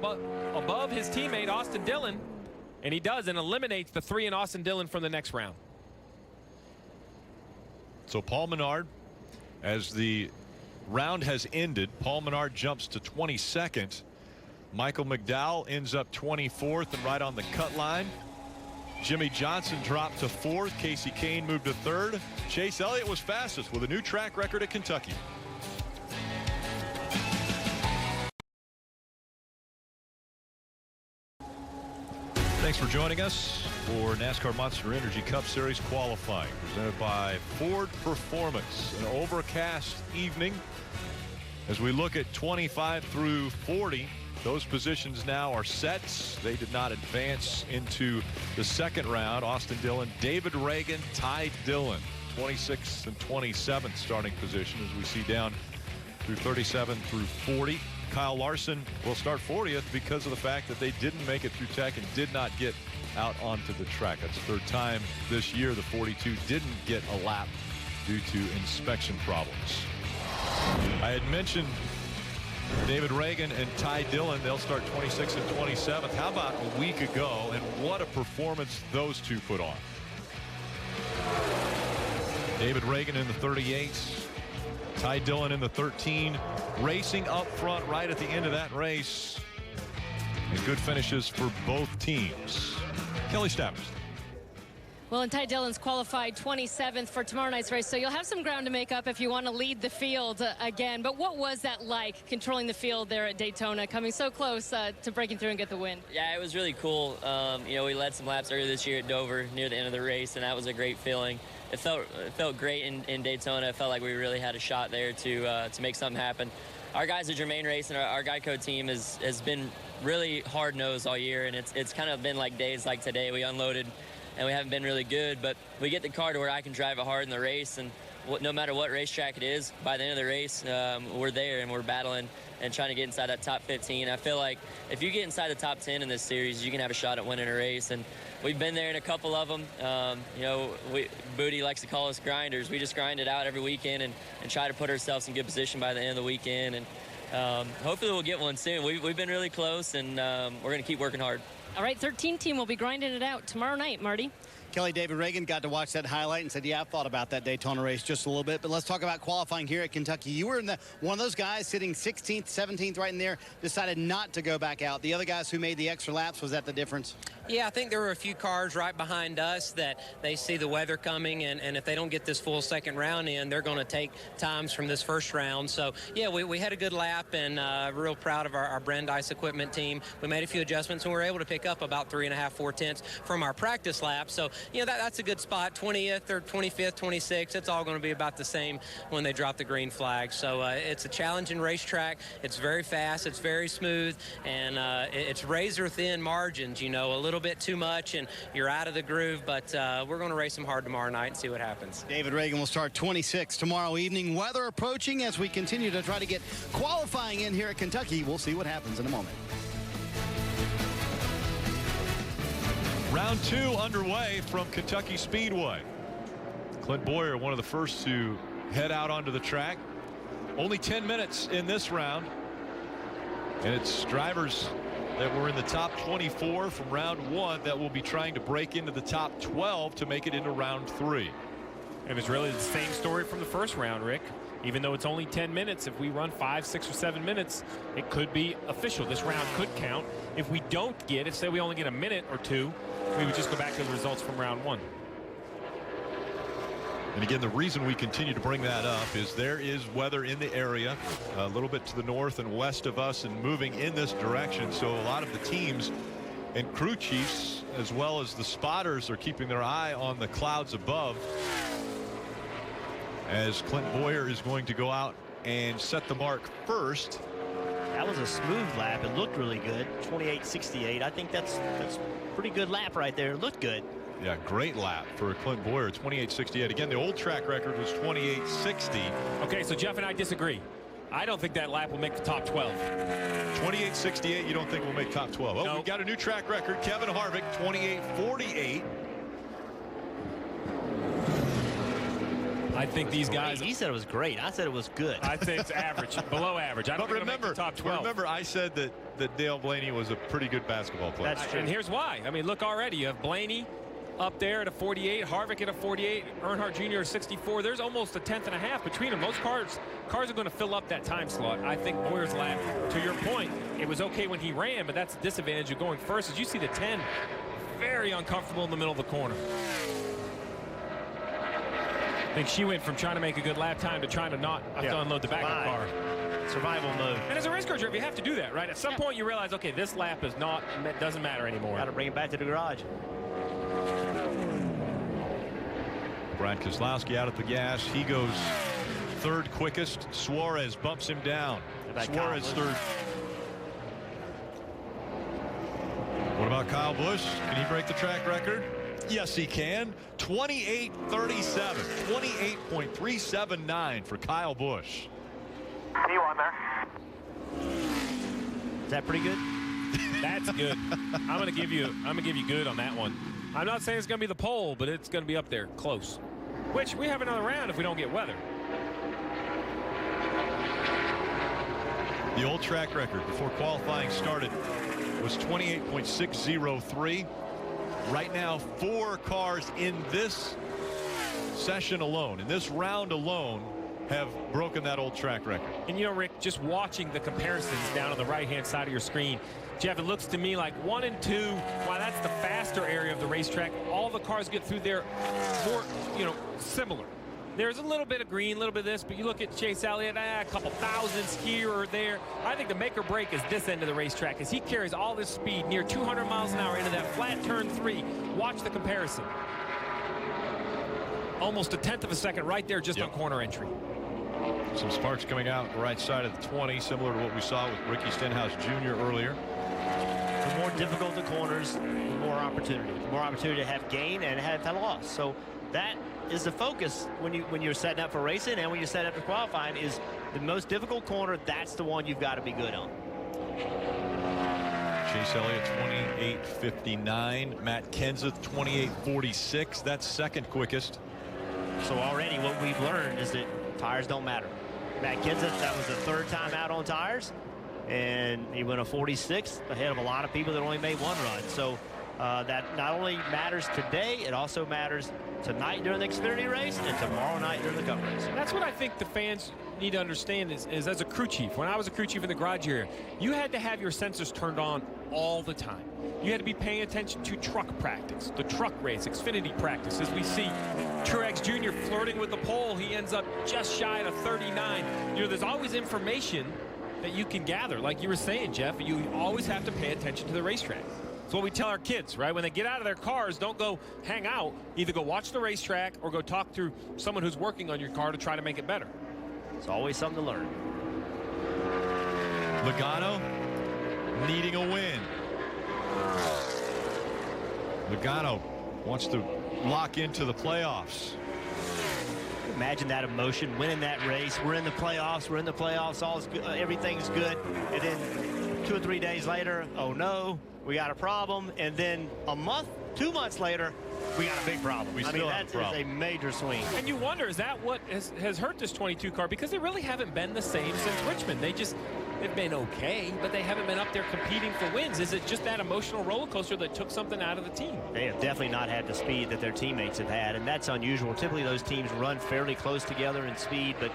above his teammate, Austin Dillon. And he does, and eliminates the 3 in Austin Dillon from the next round. So Paul Menard, as the round has ended, Paul Menard jumps to 22nd. Michael McDowell ends up 24th and right on the cut line. Jimmy Johnson dropped to 4th. Casey Kane moved to 3rd. Chase Elliott was fastest with a new track record at Kentucky. Thanks for joining us for NASCAR Monster Energy Cup Series qualifying, presented by Ford Performance. An overcast evening as we look at 25 through 40. Those positions now are set. They did not advance into the second round. Austin Dillon, David Reagan, Ty Dillon, 26th and 27th starting position as we see down through 37 through 40. Kyle Larson will start 40th because of the fact that they didn't make it through tech and did not get out onto the track. That's the third time this year the 42 didn't get a lap due to inspection problems. I had mentioned David Reagan and Ty Dillon. They'll start 26th and 27th. How about a week ago, and what a performance those two put on. David Reagan in the 38, Ty Dillon in the 13, racing up front right at the end of that race. And good finishes for both teams. Kelly Stavers. Well, and Ty Dillon's qualified 27th for tomorrow night's race, so you'll have some ground to make up if you want to lead the field again. But what was that like, controlling the field there at Daytona, coming so close to breaking through and get the win? Yeah, it was really cool. You know, we led some laps earlier this year at Dover near the end of the race, and that was a great feeling. It felt great in Daytona. It felt like we really had a shot there to make something happen. Our guys at Germain Racing, our Geico team has been really hard-nosed all year, and it's kind of been like days like today. We unloaded, and we haven't been really good, but we get the car to where I can drive it hard in the race, and no matter what racetrack it is, by the end of the race, we're there and we're battling and trying to get inside that top 15. I feel like if you get inside the top 10 in this series, you can have a shot at winning a race, and we've been there in a couple of them. You know, Booty likes to call us grinders. We just grind it out every weekend and try to put ourselves in good position by the end of the weekend, and hopefully we'll get one soon. We've been really close, and we're going to keep working hard. All right, 13 team will be grinding it out tomorrow night, Marty. Kelly, David Reagan got to watch that highlight and said, yeah, I've thought about that Daytona race just a little bit. But let's talk about qualifying here at Kentucky. You were one of those guys sitting 16th, 17th right in there, decided not to go back out. The other guys who made the extra laps, was that the difference? Yeah, I think there were a few cars right behind us that they see the weather coming, and if they don't get this full second round in, they're going to take times from this first round. So, yeah, we had a good lap, and real proud of our Brandeis equipment team. We made a few adjustments, and we were able to pick up about 3.5, 4 tenths from our practice lap. So, you know, that's a good spot. 20th or 25th, 26th, it's all going to be about the same when they drop the green flag. So it's a challenging racetrack. It's very fast. It's very smooth, and it's razor-thin margins, you know, a little bit too much, and you're out of the groove, but we're going to race them hard tomorrow night and see what happens. David Reagan will start 26 tomorrow evening. Weather approaching as we continue to try to get qualifying in here at Kentucky. We'll see what happens in a moment. Round 2 underway from Kentucky Speedway. Clint Boyer, one of the first to head out onto the track. Only 10 minutes in this round, and it's drivers that were in the top 24 from round 1 that will be trying to break into the top 12 to make it into round 3. And it's really the same story from the first round, Rick. Even though it's only 10 minutes, if we run 5, 6, or 7 minutes, it could be official. This round could count. If we don't get, say we only get a minute or 2, we would just go back to the results from round 1. And again, the reason we continue to bring that up is there is weather in the area a little bit to the north and west of us and moving in this direction. So a lot of the teams and crew chiefs as well as the spotters are keeping their eye on the clouds above, as Clint Boyer is going to go out and set the mark first. That was a smooth lap. It looked really good. 28.68. I think that's a pretty good lap right there. It looked good. Yeah, great lap for Clint Boyer. 28.68. Again, the old track record was 28.60. Okay, so Jeff and I disagree. I don't think that lap will make the top 12. 28.68 you don't think will make top 12? Oh, no. We got a new track record. Kevin Harvick, 28.48. I think these guys. He said it was great. I said it was good. I think it's average, below average. I don't think it'll make the top 12. Remember, I said that Dale Blaney was a pretty good basketball player. That's true. And here's why. I mean, look already. You have Blaney up there at a 48, Harvick at a 48, Earnhardt Jr. at 64. There's almost a tenth and a half between them. Those cars are going to fill up that time slot. I think Boyer's lap, to your point, it was okay when he ran, but that's the disadvantage of going first. As you see the 10, very uncomfortable in the middle of the corner. I think she went from trying to make a good lap time to trying to not have to unload the back of the car. Survival mode. And as a race car driver, you have to do that, right? At some point, you realize, okay, this lap doesn't matter anymore. Got to bring it back to the garage. Brad Keselowski out at the gas. He goes third quickest. Suarez bumps him down. Suarez third. What about Kyle Busch? Can he break the track record? Yes, he can. 28.37. 28.379 for Kyle Busch. See one there. Is that pretty good? That's good. I'm gonna give you good on that one. I'm not saying it's gonna be the pole, but it's gonna be up there close. Which we have another round if we don't get weather. The old track record before qualifying started was 28.603. Right now, 4 cars in this session alone, in this round alone, have broken that old track record. And you know, Rick, just watching the comparisons down on the right-hand side of your screen, Jeff, it looks to me like 1 and 2, while that's the faster area of the racetrack, all the cars get through there more, similar. There's a little bit of green, a little bit of this, but you look at Chase Elliott, a couple thousandths here or there. I think the make or break is this end of the racetrack as he carries all this speed near 200 miles an hour into that flat turn 3. Watch the comparison. Almost a tenth of a second right there just on corner entry. Some sparks coming out the right side of the 20, similar to what we saw with Ricky Stenhouse Jr. earlier. The more difficult the corners, the more opportunity. The more opportunity to have gain and have loss. So that is the focus when you're setting up for racing and when you're setting up for qualifying is the most difficult corner. That's the one you've got to be good on. Chase Elliott 28.59. Matt Kenseth 28.46. That's second quickest. So already what we've learned is that tires don't matter. Matt Kenseth, that was the 3rd time out on tires, and he went a 46th ahead of a lot of people that only made 1 run. So that not only matters today, it also matters tonight during the Xfinity race and tomorrow night during the Cup race. That's what I think the fans need to understand is as a crew chief. When I was a crew chief in the garage area, you had to have your sensors turned on all the time. You had to be paying attention to truck practice, the truck race, Xfinity practice. As we see Truex Jr. flirting with the pole, he ends up just shy of 39. You know, there's always information that you can gather. Like you were saying, Jeff, you always have to pay attention to the racetrack. It's what we tell our kids, right? When they get out of their cars, don't go hang out. Either go watch the racetrack or go talk to someone who's working on your car to try to make it better. It's always something to learn. Logano needing a win. Logano wants to lock into the playoffs. Imagine that emotion, winning that race. We're in the playoffs. We're in the playoffs. All's good. Everything's good. And then 2 or 3 days later, oh no, we got a problem. And then a month, 2 months later, we got a big problem. I mean, that is a major swing. And you wonder, is that what has hurt this 22 car? Because they really haven't been the same since Richmond. They've been okay, but they haven't been up there competing for wins. Is it just that emotional roller coaster that took something out of the team? They have definitely not had the speed that their teammates have had, and that's unusual. Typically, those teams run fairly close together in speed, but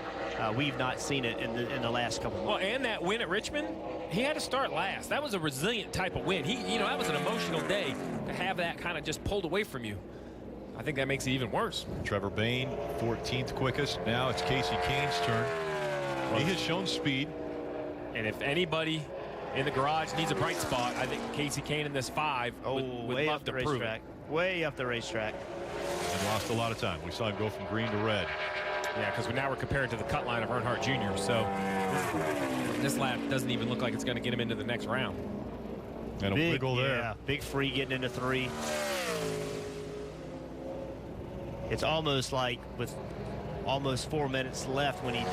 we've not seen it in the last couple of months. Well, and that win at Richmond, he had to start last. That was a resilient type of win. That was an emotional day to have that kind of just pulled away from you. I think that makes it even worse. Trevor Bayne, 14th quickest. Now it's Casey Kane's turn. He has shown speed. And if anybody in the garage needs a bright spot, I think Casey Kane in this 5 would love to prove it. Way up the racetrack. And lost a lot of time. We saw him go from green to red. Yeah, because now we're compared to the cut line of Earnhardt Jr. So this lap doesn't even look like it's going to get him into the next round. And a wiggle there. Yeah, big free getting into 3. It's almost like with almost 4 minutes left when he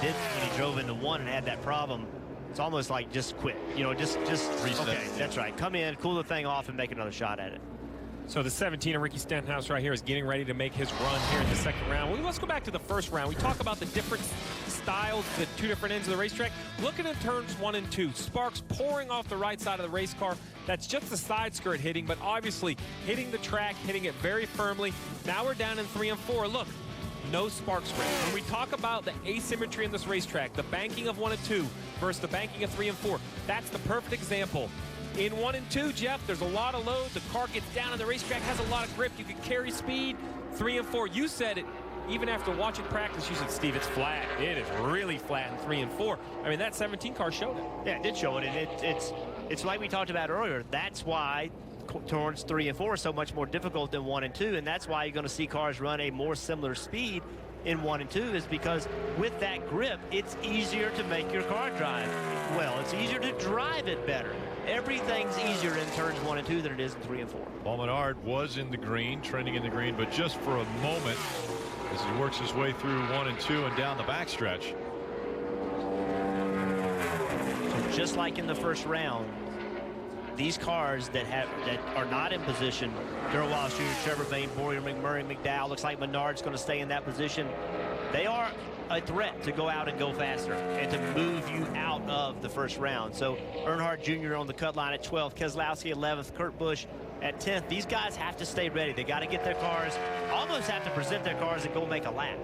drove into 1 and had that problem. It's almost like just quit, just reset. Okay, that's right. Come in, cool the thing off, and make another shot at it. So the 17 of Ricky Stenhouse right here is getting ready to make his run here in the second round. Well, let's go back to the first round. We talk about the different styles, the 2 different ends of the racetrack. Looking at turns 1 and 2, sparks pouring off the right side of the race car. That's just the side skirt hitting, but obviously hitting the track, hitting it very firmly. Now we're down in 3 and 4. Look. No sparks race. When we talk about the asymmetry in this racetrack, the banking of 1 and 2 versus the banking of 3 and 4, that's the perfect example. In 1 and 2, Jeff, there's a lot of load. The car gets down and the racetrack has a lot of grip. You can carry speed. 3 and 4, you said it. Even after watching practice, you said, Steve, it's flat. It is really flat in 3 and 4. I mean, that 17 car showed it. Yeah, it did show it. And it's like we talked about earlier. That's why turns 3 and 4 are so much more difficult than 1 and 2, and that's why you're going to see cars run a more similar speed in 1 and 2, is because with that grip, it's easier to make your car drive well. It's easier to drive it better. Everything's easier in turns 1 and 2 than it is in 3 and 4. Paul Menard was in the green, trending in the green, but just for a moment as he works his way through 1 and 2 and down the backstretch. So just like in the first round, these cars that are not in position, Darrell Wallace Jr., Trevor Bayne, Bowyer, McMurray, McDowell, looks like Menard's going to stay in that position. They are a threat to go out and go faster and to move you out of the first round. So Earnhardt Jr. on the cut line at 12th, Keselowski 11th, Kurt Busch at 10th. These guys have to stay ready. They got to get their cars, almost have to present their cars and go make a lap.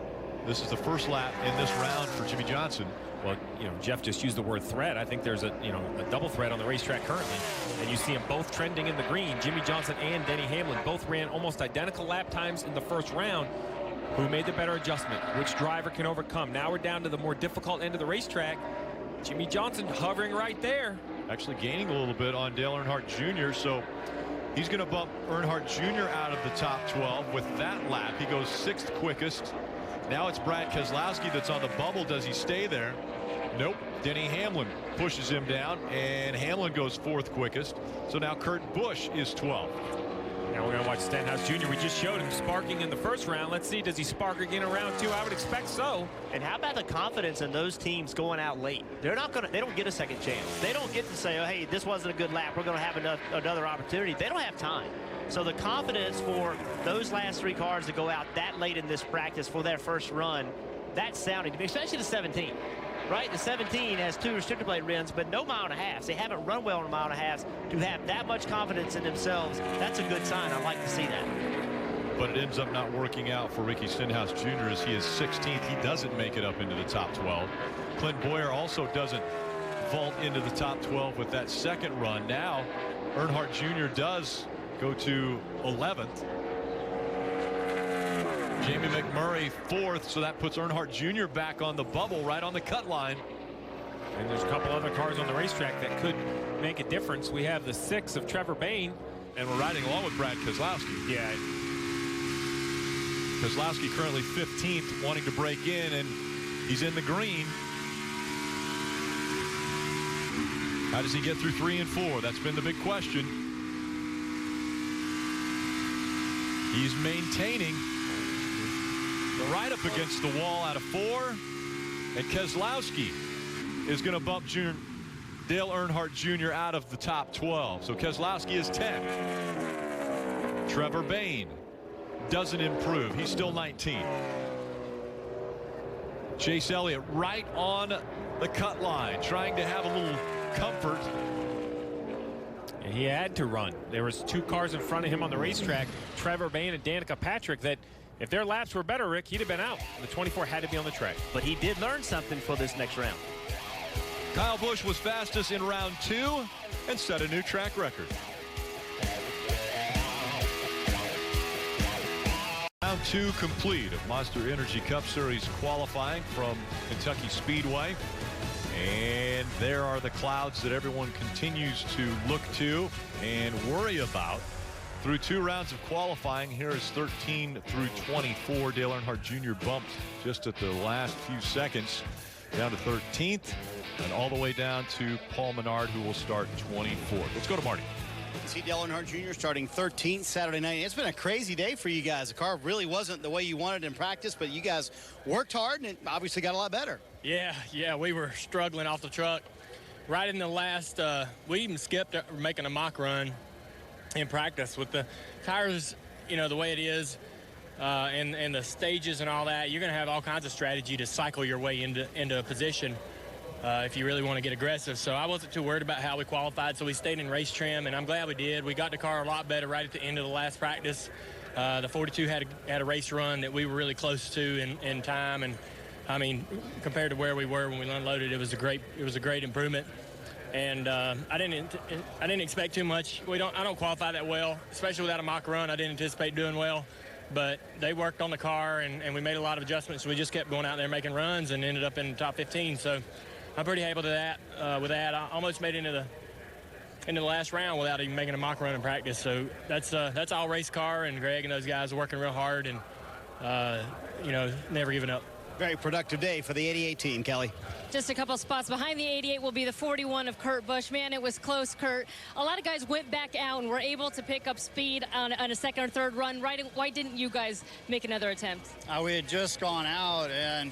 This is the first lap in this round for Jimmy Johnson. Well, Jeff just used the word threat. I think there's a double threat on the racetrack currently. And you see them both trending in the green. Jimmy Johnson and Denny Hamlin both ran almost identical lap times in the first round. Who made the better adjustment? Which driver can overcome? Now we're down to the more difficult end of the racetrack. Jimmy Johnson hovering right there. Actually gaining a little bit on Dale Earnhardt Jr. So he's going to bump Earnhardt Jr. out of the top 12 with that lap. He goes 6th quickest. Now it's Brad Keselowski that's on the bubble. Does he stay there? Nope. Denny Hamlin pushes him down, and Hamlin goes 4th quickest. So now Kurt Busch is 12th. Now we're going to watch Stenhouse Jr. We just showed him sparking in the first round. Let's see, does he spark again in round 2? I would expect so. And how about the confidence in those teams going out late? They don't get a second chance. They don't get to say, oh, hey, this wasn't a good lap. We're going to have another opportunity. They don't have time. So the confidence for those last 3 cars to go out that late in this practice for their first run, that's sounding to me, especially the 17. right? The 17 has 2 restrictor plate runs, but no mile and a half. They haven't run well in a mile and a half. To have that much confidence in themselves, that's a good sign. I like to see that. But it ends up not working out for Ricky Stenhouse Jr. as he is 16th. He doesn't make it up into the top 12. Clint Boyer also doesn't vault into the top 12 with that second run. Now Earnhardt Jr. does go to 11th. Jamie McMurray 4th, so that puts Earnhardt Jr. back on the bubble, right on the cut line. And there's a couple other cars on the racetrack that could make a difference. We have the 6 of Trevor Bayne. And we're riding along with Brad Keselowski. Yeah. Keselowski currently 15th, wanting to break in, and he's in the green. How does he get through 3 and 4? That's been the big question. He's maintaining the right up against the wall out of 4, and Keselowski is going to bump Dale Earnhardt Jr. out of the top 12. So Keselowski is 10. Trevor Bayne doesn't improve. He's still 19. Chase Elliott right on the cut line, trying to have a little comfort. And he had to run. There was 2 cars in front of him on the racetrack, Trevor Bayne and Danica Patrick, that if their laps were better, Rick, he'd have been out. The 24 had to be on the track. But he did learn something for this next round. Kyle Busch was fastest in round 2 and set a new track record. Round 2 complete of Monster Energy Cup Series qualifying from Kentucky Speedway. And there are the clouds that everyone continues to look to and worry about. Through 2 rounds of qualifying, here is 13 through 24. Dale Earnhardt Jr. bumped just at the last few seconds down to 13th and all the way down to Paul Menard, who will start 24th. Let's go to Marty. See Dale Earnhart Jr. starting 13th Saturday night. It's been a crazy day for you guys. The car really wasn't the way you wanted in practice, but you guys worked hard and it obviously got a lot better. Yeah, we were struggling off the truck. Right in the last, we even skipped making a mock run in practice with the tires, you know, the way it is, and the stages and all that. You're going to have all kinds of strategy to cycle your way into a position if you really want to get aggressive. So I wasn't too worried about how we qualified, so we stayed in race trim, and I'm glad we did. We got the car a lot better right at the end of the last practice. The 42 had a race run that we were really close to in time, and I mean, compared to where we were when we unloaded, it was a great improvement. And I didn't expect too much. I don't qualify that well, especially without a mock run. I didn't anticipate doing well, but they worked on the car and we made a lot of adjustments. We just kept going out there making runs and ended up in the top 15. So I'm pretty able to that. With that, I almost made it into the last round without even making a mock run in practice. So that's all race car, and Greg and those guys are working real hard and never giving up. Very productive day for the 88 team, Kelly. Just a couple spots behind the 88 will be the 41 of Kurt Busch. Man, it was close, Kurt. A lot of guys went back out and were able to pick up speed on a second or third run. Why didn't you guys make another attempt? We had just gone out, and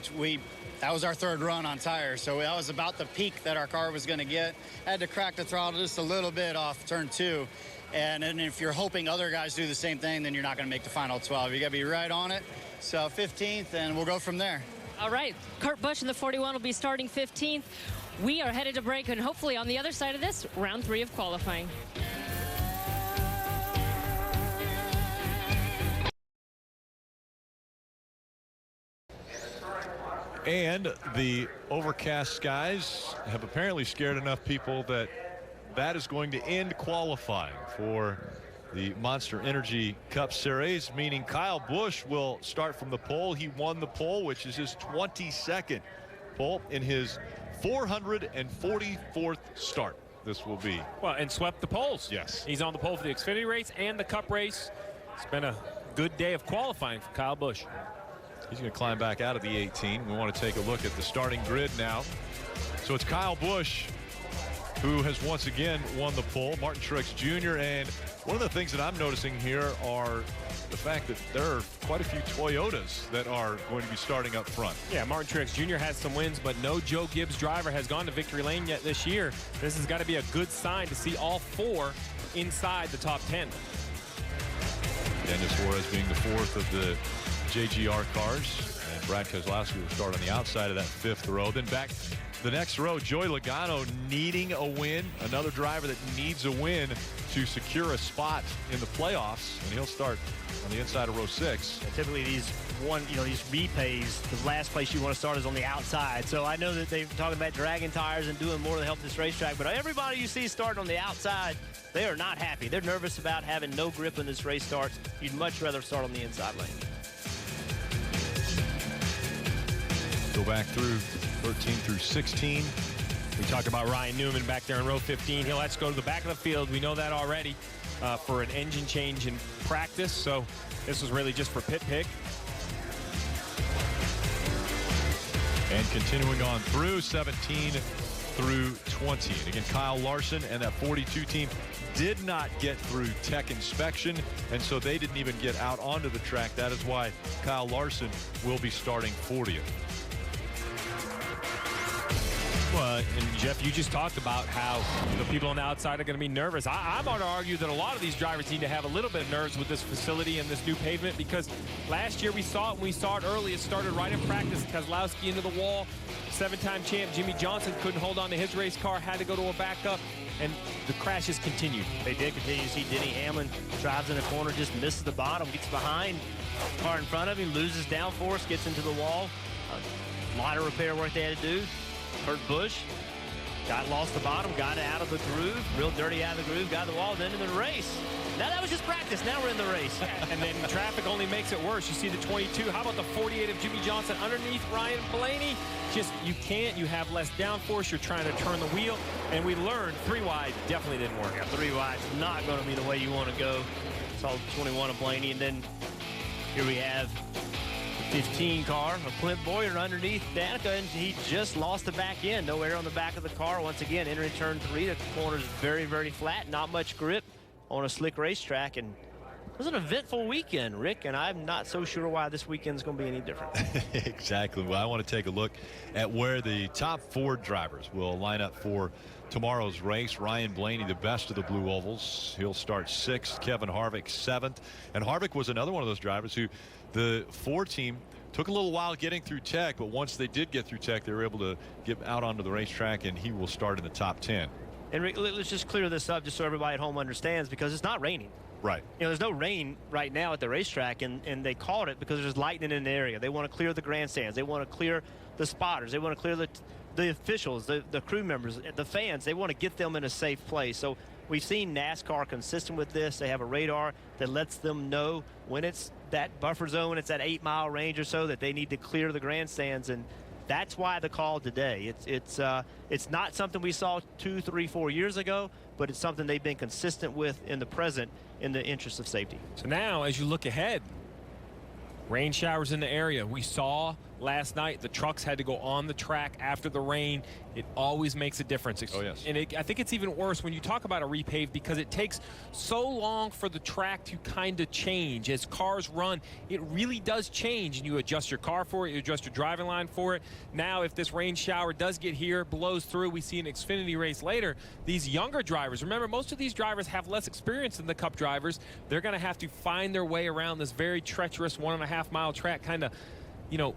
that was our third run on tires, so that was about the peak that our car was going to get. Had to crack the throttle just a little bit off turn 2. And if you're hoping other guys do the same thing, then you're not going to make the final 12. You got to be right on it. So 15th, and we'll go from there. All right, Kurt Busch in the 41 will be starting 15th. We are headed to break, and hopefully on the other side of this, round 3 of qualifying. And the overcast skies have apparently scared enough people that is going to end qualifying for the Monster Energy Cup Series, meaning Kyle Busch will start from the pole. He won the pole, which is his 22nd pole in his 444th start. This will be. Well, and swept the poles. Yes. He's on the pole for the Xfinity race and the Cup race. It's been a good day of qualifying for Kyle Busch. He's going to climb back out of the 18. We want to take a look at the starting grid now. So it's Kyle Busch who has once again won the pole, Martin Truex Jr. And one of the things that I'm noticing here are the fact that there are quite a few Toyotas that are going to be starting up front. Yeah, Martin Truex Jr. has some wins, but no Joe Gibbs driver has gone to victory lane yet this year. This has got to be a good sign to see all 4 inside the top 10. Daniel Suarez being the 4th of the JGR cars, and Brad Keselowski will start on the outside of that 5th row. Then back the next row, Joey Logano needing a win. Another driver that needs a win to secure a spot in the playoffs, and he'll start on the inside of row 6. And typically these repays, the last place you want to start is on the outside. So I know that they're talking about dragging tires and doing more to help this racetrack, but everybody you see starting on the outside, they are not happy. They're nervous about having no grip when this race starts. You'd much rather start on the inside lane. Go back through 13 through 16. We talked about Ryan Newman back there in row 15. He'll have to go to the back of the field. We know that already for an engine change in practice. So this was really just for pit pick. And continuing on through 17 through 20. And again, Kyle Larson and that 42 team did not get through tech inspection, and so they didn't even get out onto the track. That is why Kyle Larson will be starting 40th. Well, and Jeff, you just talked about how the people on the outside are going to be nervous. I'm going to argue that a lot of these drivers need to have a little bit of nerves with this facility and this new pavement, because last year we saw it, and we saw it early. It started right in practice. Keselowski into the wall. 7-time champ Jimmy Johnson couldn't hold on to his race car, had to go to a backup, and the crashes continued. They did continue. You see Denny Hamlin drives in the corner, just misses the bottom, gets behind car in front of him, loses downforce, gets into the wall. A lot of repair work they had to do. Kurt Busch lost the bottom, got it out of the groove, real dirty out of the groove, got the wall, then in the race. Now that was just practice. Now we're in the race. And then traffic only makes it worse. You see the 22. How about the 48 of Jimmy Johnson underneath Ryan Blaney? Just, you can't. You have less downforce. You're trying to turn the wheel. And we learned 3 wide definitely didn't work. Yeah, 3 wide's not going to be the way you want to go. Saw 21 of Blaney. And then here we have 15 car of Clint Boyer underneath Danica, and he just lost the back end. No air on the back of the car. Once again, entering turn 3, the corner's very, very flat, not much grip on a slick racetrack, and it was an eventful weekend, Rick, and I'm not so sure why this weekend's going to be any different. Exactly. Well, I want to take a look at where the top 4 drivers will line up for tomorrow's race. Ryan Blaney, the best of the blue ovals. He'll start 6th. Kevin Harvick 7th. And Harvick was another one of those drivers who the 4 team took a little while getting through tech, but once they did get through tech, they were able to get out onto the racetrack, and he will start in the top 10. And Rick, let's just clear this up just so everybody at home understands, because it's not raining. Right. You know, there's no rain right now at the racetrack, and they called it because there's lightning in the area. They want to clear the grandstands. They want to clear the spotters. They want to clear the officials, the crew members, the fans. They want to get them in a safe place. So we've seen NASCAR consistent with this. They have a radar that lets them know when it's that buffer zone, it's that 8-mile range or so, that they need to clear the grandstands, and that's why the call today. It's not something we saw 2, 3, 4 years ago, but it's something they've been consistent with in the present in the interest of safety. So now, as you look ahead, rain showers in the area. We saw last night the trucks had to go on the track after the rain. It always makes a difference. Oh, yes. And I think it's even worse when you talk about a repave, because it takes so long for the track to kind of change. As cars run, it really does change, and you adjust your car for it, you adjust your driving line for it. Now, if this rain shower does get here, blows through, we see an Xfinity race later, these younger drivers, remember, most of these drivers have less experience than the Cup drivers. They're going to have to find their way around this very treacherous 1.5-mile track, kind of, you know,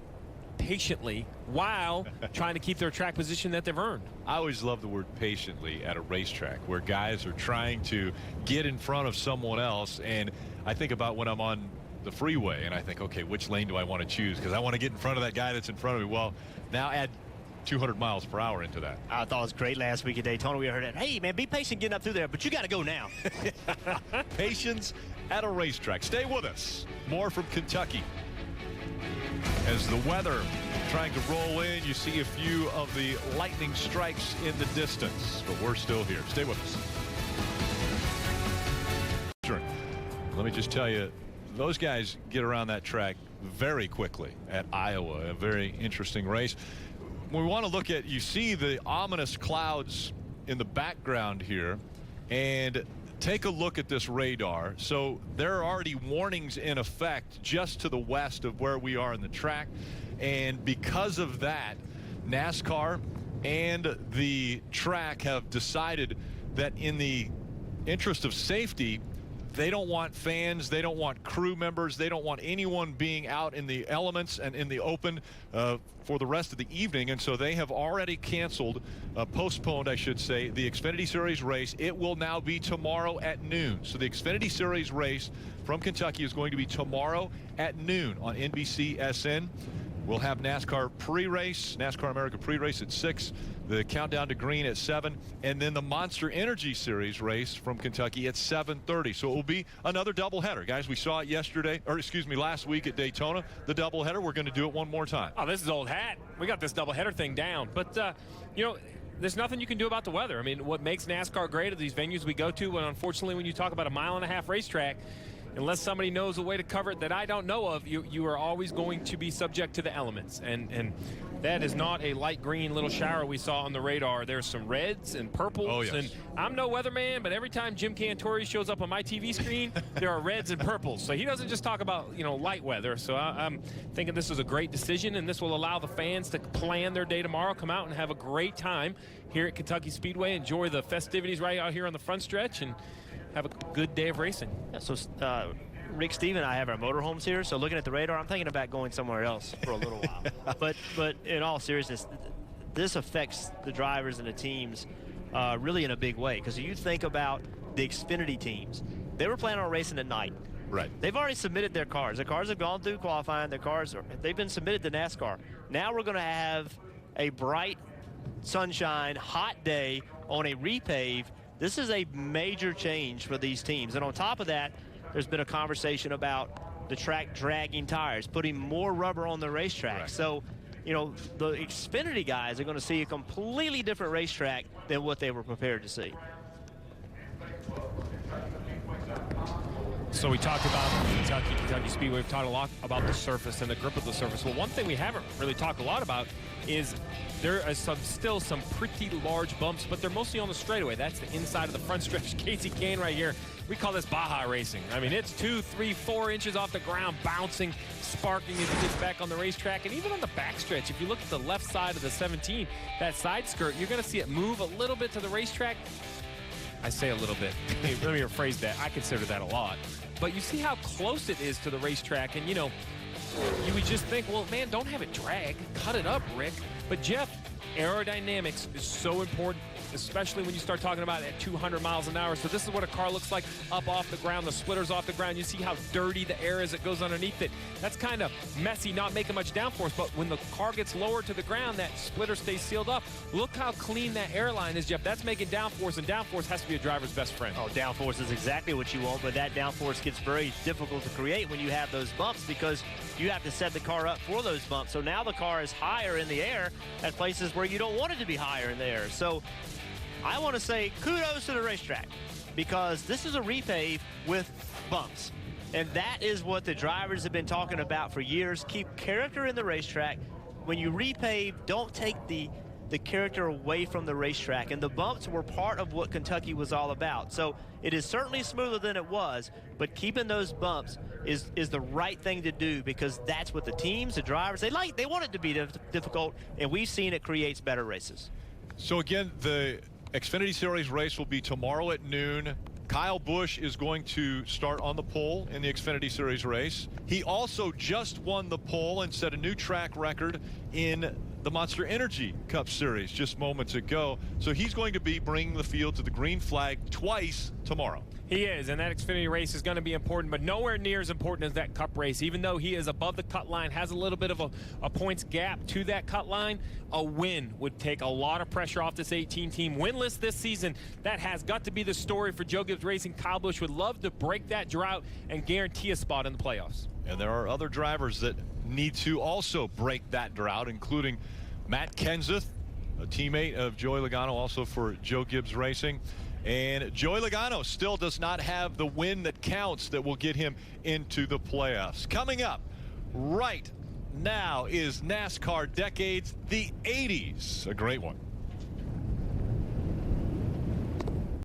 patiently, while trying to keep their track position that they've earned. I always love the word patiently at a racetrack, where guys are trying to get in front of someone else. And I think about when I'm on the freeway and I think, okay, which lane do I want to choose? Because I want to get in front of that guy that's in front of me. Well, now add 200 miles per hour into that. I thought it was great last week at Daytona. We heard it. Hey, man, be patient getting up through there, but you got to go now. Patience at a racetrack. Stay with us. More from Kentucky. As the weather trying to roll in, you see a few of the lightning strikes in the distance, but we're still here. Stay with us. Sure. Let me just tell you, those guys get around that track very quickly at Iowa. A very interesting race. We want to look at, you see the ominous clouds in the background here, and take a look at this radar. So there are already warnings in effect just to the west of where we are in the track, and because of that, NASCAR and the track have decided that in the interest of safety, They don't want fans. They don't want crew members. They don't want anyone being out in the elements and in the open for the rest of the evening. And so they have already canceled, postponed, I should say, the Xfinity Series race. It will now be tomorrow at noon. So the Xfinity Series race from Kentucky is going to be tomorrow at noon on NBC-SN. We'll have NASCAR pre-race, NASCAR America pre-race at 6, the countdown to green at 7, and then the Monster Energy Series race from Kentucky at 7:30. So it will be another doubleheader. Guys, we saw it yesterday, or excuse me, last week at Daytona, the doubleheader. We're going to do it one more time. Oh, this is old hat. We got this doubleheader thing down. But, you know, there's nothing you can do about the weather. I mean, what makes NASCAR great are these venues we go to, and unfortunately, when you talk about a 1.5 mile racetrack, unless somebody knows a way to cover it that I don't know of, you are always going to be subject to the elements. And that is not a light green little shower we saw on the radar. There's some reds and purples. Oh, yes. And I'm no weatherman, but every time Jim Cantori shows up on my TV screen, there are reds and purples. So he doesn't just talk about, you know, light weather. So I'm thinking this is a great decision, and this will allow the fans to plan their day tomorrow, come out and have a great time here at Kentucky Speedway, enjoy the festivities right out here on the front stretch, and have a good day of racing. Yeah, so Rick, Steve, and I have our motorhomes here, so looking at the radar, I'm thinking about going somewhere else for a little while. But in all seriousness, this affects the drivers and the teams really in a big way, because you think about the Xfinity teams. They were planning on racing at night. Right. They've already submitted their cars. Their cars have gone through qualifying. They've been submitted to NASCAR. Now we're going to have a bright, sunshine, hot day on a repave. This is a major change for these teams. And on top of that, there's been a conversation about the track dragging tires, putting more rubber on the racetrack. Right. So, you know, the Xfinity guys are going to see a completely different racetrack than what they were prepared to see. So we talked about Kentucky Speedway. We've talked a lot about the surface and the grip of the surface. Well, one thing we haven't really talked a lot about is there are still some pretty large bumps, but they're mostly on the straightaway. That's the inside of the front stretch. Casey Kane right here. We call this Baja racing. I mean, it's 2, 3, 4 inches off the ground, bouncing, sparking as it gets back on the racetrack. And even on the backstretch, if you look at the left side of the 17, that side skirt, you're going to see it move a little bit to the racetrack. I say a little bit. Let me rephrase that. I consider that a lot. But you see how close it is to the racetrack, and, you know, you would just think, well, man, don't have it drag. Cut it up, Rick. But, Jeff, aerodynamics is so important, especially when you start talking about at 200 miles an hour. So this is what a car looks like up off the ground, the splitters off the ground. You see how dirty the air is that goes underneath it. That's kind of messy, not making much downforce. But when the car gets lower to the ground, that splitter stays sealed up. Look how clean that airline is, Jeff. That's making downforce, and downforce has to be a driver's best friend. Oh, downforce is exactly what you want, but that downforce gets very difficult to create when you have those bumps, because you have to set the car up for those bumps. So now the car is higher in the air at places where you don't want it to be higher in the air. So I want to say kudos to the racetrack, because this is a repave with bumps. And that is what the drivers have been talking about for years. Keep character in the racetrack. When you repave, don't take the character away from the racetrack. And the bumps were part of what Kentucky was all about. So it is certainly smoother than it was, but keeping those bumps is the right thing to do, because that's what the teams, the drivers, they want it to be difficult, and we've seen it creates better races. So again, the Xfinity Series race will be tomorrow at noon. Kyle Busch is going to start on the pole in the Xfinity Series race. He also just won the pole and set a new track record in the Monster Energy Cup Series just moments ago. So he's going to be bringing the field to the green flag twice tomorrow. He is, and that Xfinity race is going to be important, but nowhere near as important as that Cup race. Even though he is above the cut line, has a little bit of a points gap to that cut line, a win would take a lot of pressure off this 18 team. Winless this season, that has got to be the story for Joe Gibbs Racing. Kyle Busch would love to break that drought and guarantee a spot in the playoffs. And there are other drivers that need to also break that drought, including Matt Kenseth, a teammate of Joey Logano, also for Joe Gibbs Racing. And Joey Logano still does not have the win that counts that will get him into the playoffs. Coming up right now is NASCAR Decades, the 80s. A great one.